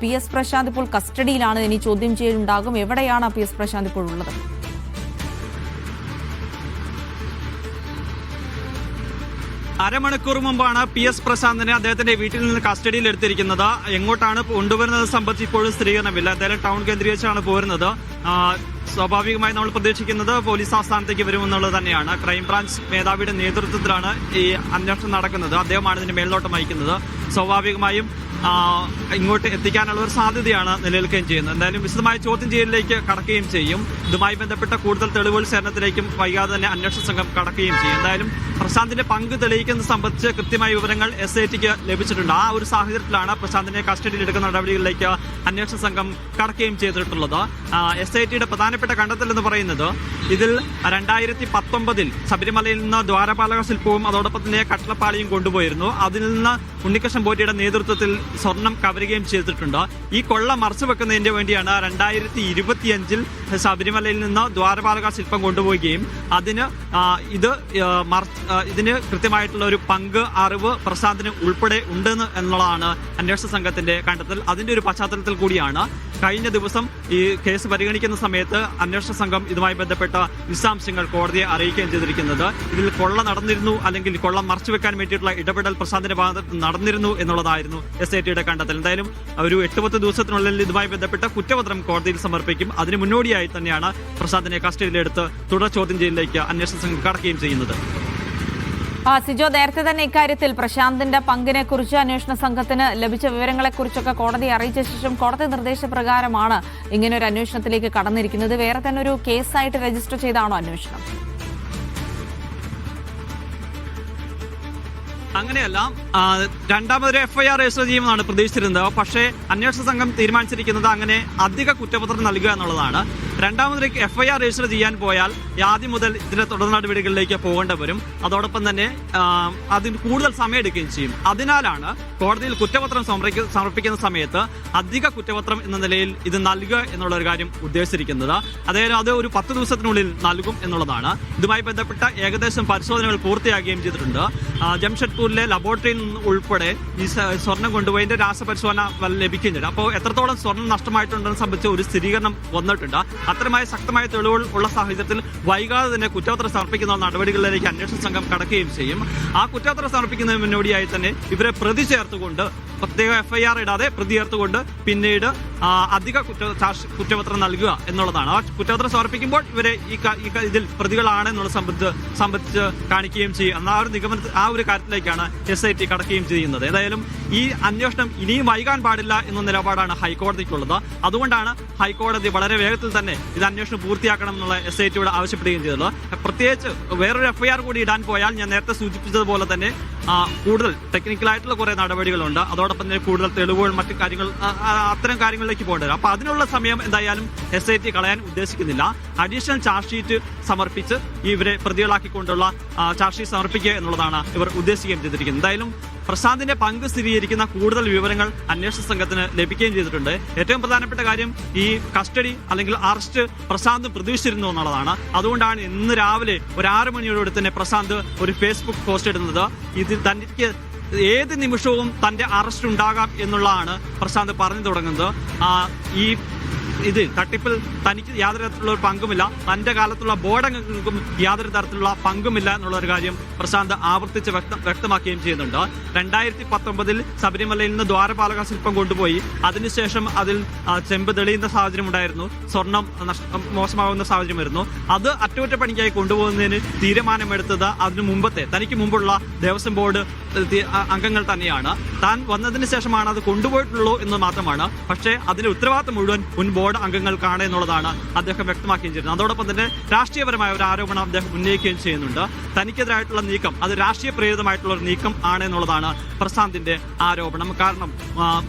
PS Prashant ഇപ്പോൾ കസ്റ്റഡിയിലാണ്. ഇനി ചോദ്യം ചെയ്യലുണ്ടാകും. എവിടെയാണ് PS പ്രശാന്ത് ഇപ്പോൾ ഉള്ളത്? അരമണിക്കൂർ മുമ്പാണ് PS പ്രശാന്തിനെ അദ്ദേഹത്തിന്റെ വീട്ടിൽ നിന്ന് കസ്റ്റഡിയിൽ എടുത്തിരിക്കുന്നത്. എങ്ങോട്ടാണ് കൊണ്ടുവരുന്നത് സംബന്ധിച്ച് ഇപ്പോഴും സ്ഥിരീകരണമില്ല. എന്തായാലും ടൗൺ കേന്ദ്രീകരിച്ചാണ് പോരുന്നത്. സ്വാഭാവികമായി നമ്മൾ പ്രതീക്ഷിക്കുന്നത് പോലീസ് ആസ്ഥാനത്തേക്ക് വരുമെന്നുള്ളത് തന്നെയാണ്. ക്രൈംബ്രാഞ്ച് മേധാവിയുടെ നേതൃത്വത്തിലാണ് ഈ അന്വേഷണം നടക്കുന്നത്. അദ്ദേഹമാണ് ഇതിന്റെ മേൽനോട്ടം വഹിക്കുന്നത്. സ്വാഭാവികമായും ഇങ്ങോട്ട് എത്തിക്കാനുള്ള ഒരു സാധ്യതയാണ് നിലനിൽക്കുകയും ചെയ്യുന്നത്. എന്തായാലും വിശദമായ ചോദ്യം ചെയ്യലിലേക്ക് കടക്കുകയും ചെയ്യും. ഇതുമായി ബന്ധപ്പെട്ട കൂടുതൽ തെളിവുകൾ ശേഖരണത്തിലേക്കും വൈകാതെ തന്നെ അന്വേഷണ സംഘം കടക്കുകയും ചെയ്യും. എന്തായാലും പ്രശാന്തിന്റെ പങ്ക് തെളിയിക്കുന്നത് സംബന്ധിച്ച് കൃത്യമായ വിവരങ്ങൾ SITക്ക് ലഭിച്ചിട്ടുണ്ട്. ആ ഒരു സാഹചര്യത്തിലാണ് പ്രശാന്തിനെ കസ്റ്റഡിയിൽ എടുക്കുന്ന നടപടികളിലേക്ക് അന്വേഷണ സംഘം കടക്കുകയും ചെയ്തിട്ടുള്ളത്. SITയുടെ പ്രധാനപ്പെട്ട കണ്ടെത്തൽ എന്ന് പറയുന്നത് ഇതിൽ 2019 ശബരിമലയിൽ നിന്ന് ദ്വാരപാലക ശില്പവും അതോടൊപ്പം തന്നെ കട്ടളപ്പാളിയും കൊണ്ടുപോയിരുന്നു. അതിൽ നിന്ന് ഉണ്ണികൃഷ്ണൻ പോറ്റിയുടെ നേതൃത്വത്തിൽ സ്വർണം കവരുകയും ചെയ്തിട്ടുണ്ട്. ഈ കൊള്ള മറച്ചു വെക്കുന്നതിന് വേണ്ടിയാണ് 2025 ശബരിമലയിൽ നിന്ന് ദ്വാരപാലക ശില്പം കൊണ്ടുപോവുകയും ഇതിന് കൃത്യമായിട്ടുള്ള ഒരു പങ്ക് അറിവ് പ്രശാന്തിന് ഉൾപ്പെടെ ഉണ്ടെന്ന് എന്നുള്ളതാണ് അന്വേഷണ സംഘത്തിന്റെ കണ്ടെത്തൽ. അതിന്റെ ഒരു പശ്ചാത്തലത്തിൽ കൂടിയാണ് കഴിഞ്ഞ ദിവസം ഈ കേസ് പരിഗണിക്കുന്ന സമയത്ത് അന്വേഷണ സംഘം ഇതുമായി ബന്ധപ്പെട്ട വിശദാംശങ്ങൾ കോടതിയെ അറിയിക്കുകയും ചെയ്തിരിക്കുന്നത്. ഇതിൽ കൊള്ള നടന്നിരുന്നു അല്ലെങ്കിൽ കൊള്ള മറച്ചുവെക്കാൻ വേണ്ടിയിട്ടുള്ള ഇടപെടൽ പ്രശാന്തിന്റെ ഭാഗത്ത് നടന്നിരുന്നു എന്നുള്ളതായിരുന്നു SITയുടെ കണ്ടെത്തൽ. എന്തായാലും ഒരു 8-10 ദിവസത്തിനുള്ളിൽ ഇതുമായി ബന്ധപ്പെട്ട കുറ്റപത്രം കോടതിയിൽ സമർപ്പിക്കും. അതിന് മുന്നോടിയായി തന്നെയാണ് പ്രശാന്തിനെ കസ്റ്റഡിയിലെടുത്ത് തുടർ ചോദ്യം ചെയ്യലിലേക്ക് അന്വേഷണ സംഘം കടക്കുകയും ചെയ്യുന്നത്. സിജോ, നേരത്തെ തന്നെ ഇക്കാര്യത്തിൽ പ്രശാന്തിന്റെ പങ്കിനെ കുറിച്ച് അന്വേഷണ സംഘത്തിന് ലഭിച്ച വിവരങ്ങളെക്കുറിച്ചൊക്കെ കോടതി അറിയിച്ച ശേഷം കോടതി നിർദ്ദേശപ്രകാരമാണ് ഇങ്ങനെ ഒരു അന്വേഷണത്തിലേക്ക് കടന്നിരിക്കുന്നത്. വേറെ തന്നെ ഒരു കേസായിട്ട് രജിസ്റ്റർ ചെയ്താണോ അന്വേഷണം? അങ്ങനെയല്ല, രണ്ടാമതൊരു FIR രജിസ്റ്റർ ചെയ്യുമെന്നാണ് പ്രതീക്ഷിച്ചിരുന്നത്. പക്ഷേ അന്വേഷണ സംഘം തീരുമാനിച്ചിരിക്കുന്നത് അങ്ങനെ അധിക കുറ്റപത്രം നൽകുക എന്നുള്ളതാണ്. രണ്ടാമതൊരു FIR രജിസ്റ്റർ ചെയ്യാൻ പോയാൽ ആദ്യം മുതൽ ഇതിന്റെ തുടർ നടപടികളിലേക്ക് പോകേണ്ടി വരും. അതോടൊപ്പം തന്നെ അതിന് കൂടുതൽ സമയമെടുക്കുകയും ചെയ്യും. അതിനാലാണ് കോടതിയിൽ കുറ്റപത്രം സമർപ്പിക്കുന്ന സമയത്ത് അധിക കുറ്റപത്രം എന്ന നിലയിൽ ഇത് നൽകുക എന്നുള്ള ഒരു കാര്യം ഉദ്ദേശിച്ചിരിക്കുന്നത്. അതായത് അത് ഒരു 10 ദിവസത്തിനുള്ളിൽ നൽകും എന്നുള്ളതാണ്. ഇതുമായി ബന്ധപ്പെട്ട ഏകദേശം പരിശോധനകൾ പൂർത്തിയാക്കുകയും ചെയ്തിട്ടുണ്ട്. ജംഷഡ്പൂരിലെ ലബോറട്ടറിയിൽ നിന്ന് ഉൾപ്പെടെ ഈ സ്വർണം കൊണ്ടുപോയതിന്റെ രാസപരിശോധന ലഭിക്കുന്നുണ്ട്. അപ്പോൾ എത്രത്തോളം സ്വർണം നഷ്ടമായിട്ടുണ്ടെന്ന് സംബന്ധിച്ച് ഒരു സ്ഥിരീകരണം വന്നിട്ടുണ്ട്. അത്തരമായ ശക്തമായ തെളിവുകൾ ഉള്ള സാഹചര്യത്തിൽ വൈകാതെ തന്നെ കുറ്റപത്രം സമർപ്പിക്കുന്ന നടപടികളിലേക്ക് അന്വേഷണ സംഘം കടക്കുകയും ചെയ്യും. ആ കുറ്റപത്രം സമർപ്പിക്കുന്നതിന് മുന്നോടിയായി തന്നെ ഇവരെ പ്രതി ചേർത്തുകൊണ്ട് പ്രത്യേക FIR ഇടാതെ പ്രതി ചേർത്തുകൊണ്ട് പിന്നീട് അധിക കുറ്റപത്രം നൽകുക എന്നുള്ളതാണ്. ആ കുറ്റപത്രം സമർപ്പിക്കുമ്പോൾ ഇവരെ ഇതിൽ പ്രതികളാണ് എന്നുള്ളത് സംബന്ധിച്ച് കാണിക്കുകയും ചെയ്യും. ആ ഒരു കാര്യത്തിലേക്കാണ് SIT കടക്കുകയും ചെയ്യുന്നത്. ഏതായാലും ഈ അന്വേഷണം ഇനിയും വൈകാൻ പാടില്ല എന്ന നിലപാടാണ് ഹൈക്കോടതിക്കുള്ളത്. അതുകൊണ്ടാണ് ഹൈക്കോടതി വളരെ വേഗത്തിൽ തന്നെ ഇത് അന്വേഷണം പൂർത്തിയാക്കണം എന്നുള്ള SITയോട് ആവശ്യപ്പെടുകയും ചെയ്തത്. പ്രത്യേകിച്ച് വേറൊരു FIR കൂടി ഇടാൻ പോയാൽ ഞാൻ നേരത്തെ സൂചിപ്പിച്ചതുപോലെ തന്നെ കൂടുതൽ ടെക്നിക്കലായിട്ടുള്ള കുറെ നടപടികളുണ്ട്. അതോടൊപ്പം തന്നെ കൂടുതൽ തെളിവുകൾ മറ്റു കാര്യങ്ങൾ അത്തരം കാര്യങ്ങളിലേക്ക് പോകേണ്ടി വരും. അപ്പൊ അതിനുള്ള സമയം എന്തായാലും SIT കളയാൻ ഉദ്ദേശിക്കുന്നില്ല. അഡീഷണൽ ചാർജ് ഷീറ്റ് സമർപ്പിച്ച് ഇവരെ പ്രതികളാക്കിക്കൊണ്ടുള്ള ചാർജ് ഷീറ്റ് സമർപ്പിക്കുക എന്നുള്ളതാണ് ഇവർ ഉദ്ദേശിക്കുകയും ചെയ്തിരിക്കുന്നത്. എന്തായാലും പ്രശാന്തിന്റെ പങ്ക് സ്ഥിരീകരിക്കുന്ന കൂടുതൽ വിവരങ്ങൾ അന്വേഷണ സംഘത്തിന് ലഭിക്കുകയും ചെയ്തിട്ടുണ്ട്. ഏറ്റവും പ്രധാനപ്പെട്ട കാര്യം ഈ കസ്റ്റഡി അല്ലെങ്കിൽ അറസ്റ്റ് പ്രശാന്ത് പ്രതീക്ഷിച്ചിരുന്നു എന്നുള്ളതാണ്. അതുകൊണ്ടാണ് ഇന്ന് രാവിലെ ഒരു 6 മണിയോടെ തന്നെ പ്രശാന്ത് ഒരു ഫേസ്ബുക്ക് പോസ്റ്റ് ഇടുന്നത്. ഇതിൽ തനിക്ക് ഏത് നിമിഷവും തന്റെ അറസ്റ്റ് ഉണ്ടാകാം എന്നുള്ളതാണ് പ്രശാന്ത് പറഞ്ഞു തുടങ്ങുന്നത്. ഈ തട്ടിപ്പിൽ തനിക്ക് യാതൊരു തരത്തിലുള്ള ഒരു പങ്കുമില്ല, തന്റെ കാലത്തുള്ള ബോർഡ് അംഗങ്ങൾക്കും യാതൊരു തരത്തിലുള്ള പങ്കുമില്ല എന്നുള്ള ഒരു കാര്യം പ്രശാന്ത് ആവർത്തിച്ച് വ്യക്തമാക്കുകയും ചെയ്യുന്നുണ്ട്. 2019 ശബരിമലയിൽ നിന്ന് ദ്വാരപാലക ശില്പം കൊണ്ടുപോയി അതിനുശേഷം അതിൽ ചെമ്പ് തെളിയുന്ന സാഹചര്യം ഉണ്ടായിരുന്നു, സ്വർണം മോശമാകുന്ന സാഹചര്യമായിരുന്നു. അത് അറ്റകുറ്റപ്പണിക്കായി കൊണ്ടുപോകുന്നതിന് തീരുമാനമെടുത്തത് അതിനു മുമ്പത്തെ തനിക്ക് മുമ്പുള്ള ദേവസ്വം ബോർഡ് അംഗങ്ങൾ തന്നെയാണ്. താൻ വന്നതിന് ശേഷമാണ് അത് കൊണ്ടുപോയിട്ടുള്ളൂ എന്ന് മാത്രമാണ്. പക്ഷേ അതിന്റെ ഉത്തരവാദിത്തം മുഴുവൻ മുൻ ബോർഡ് അംഗങ്ങൾക്കാണ് എന്നുള്ളതാണ് അദ്ദേഹം വ്യക്തമാക്കുകയും ചെയ്യുന്നത്. അതോടൊപ്പം തന്നെ രാഷ്ട്രീയപരമായ ഒരു ആരോപണം അദ്ദേഹം ഉന്നയിക്കുകയും ചെയ്യുന്നുണ്ട്. തനിക്കെതിരായിട്ടുള്ള നീക്കം അത് രാഷ്ട്രീയ പ്രേരിതമായിട്ടുള്ള ഒരു നീക്കം ആണ് എന്നുള്ളതാണ് പ്രശാന്തിന്റെ ആരോപണം. കാരണം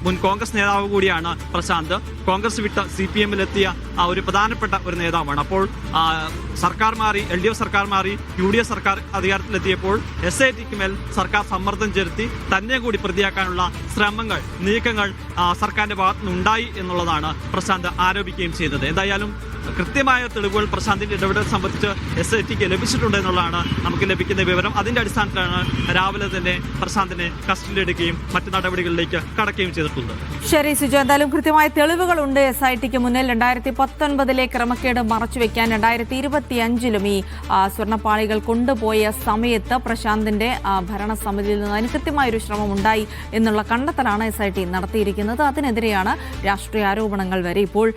മുൻ കോൺഗ്രസ് നേതാവ് കൂടിയാണ് പ്രശാന്ത്. കോൺഗ്രസ് വിട്ട് CPM-ലെത്തിയ ഒരു പ്രധാനപ്പെട്ട ഒരു നേതാവാണ്. അപ്പോൾ സർക്കാർ മാറി, LDF സർക്കാർ മാറി, UDF സർക്കാർ അധികാരത്തിലെത്തിയപ്പോൾ SITക്ക് മേൽ സർക്കാർ സമ്മർദ്ദം ചെലുത്തി തന്നെ കൂടി പ്രതിയാക്കാനുള്ള നീക്കങ്ങൾ സർക്കാരിന്റെ ഭാഗത്തുനിന്നുണ്ടായി എന്നുള്ളതാണ് പ്രശാന്ത് ആരോപിക്കുകയും ചെയ്തത്. എന്തായാലും കൃത്യമായ തെളിവുകൾ പ്രശാന്തിന്റെ ഇടപെടൽ സംബന്ധിച്ച് SITക്ക് ലഭിച്ചിട്ടുണ്ട് എന്നുള്ളതാണ് നമുക്ക് ലഭിക്കുന്ന വിവരം. അതിന്റെ അടിസ്ഥാനത്തിലാണ് രാവിലെ തന്നെ പ്രശാന്തിനെ കസ്റ്റഡിയിലെടുക്കുകയും മറ്റു നടപടികളിലേക്ക് കടക്കുകയും ചെയ്തിട്ടുള്ളത്. ശരി സിജോ, എന്തായാലും കൃത്യമായ തെളിവുകളുണ്ട് SITക്ക് മുന്നിൽ. 2019 ക്രമക്കേട് മറച്ചുവെക്കാൻ 2025 ഈ സ്വർണ്ണപ്പാളികൾ കൊണ്ടുപോയ സമയത്ത് പ്രശാന്തിന്റെ ഭരണസമിതിയിൽ നിന്ന് അതിന് കൃത്യമായൊരു ശ്രമം ഉണ്ടായി എന്നുള്ള കണ്ടെത്തലാണ് SIT നടത്തിയിരിക്കുന്നത്. അതിനെതിരെയാണ് രാഷ്ട്രീയ ആരോപണങ്ങൾ വരെ ഇപ്പോൾ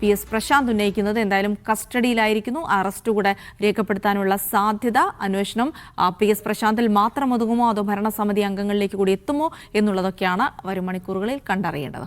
PS പ്രശാന്ത് ഉന്നയിക്കുന്നത്. എന്തായാലും കസ്റ്റഡിയിലായിരിക്കുന്നു. അറസ്റ്റ് കൂടെ രേഖപ്പെടുത്താനുള്ള സാധ്യത. അന്വേഷണം PS പ്രശാന്തിൽ മാത്രം ഒതുങ്ങുമോ അതോ ഭരണസമിതി അംഗങ്ങളിലേക്ക് കൂടി എത്തുമോ എന്നുള്ളതൊക്കെയാണ് വരും മണിക്കൂറുകളിൽ കണ്ടറിയേണ്ടത്.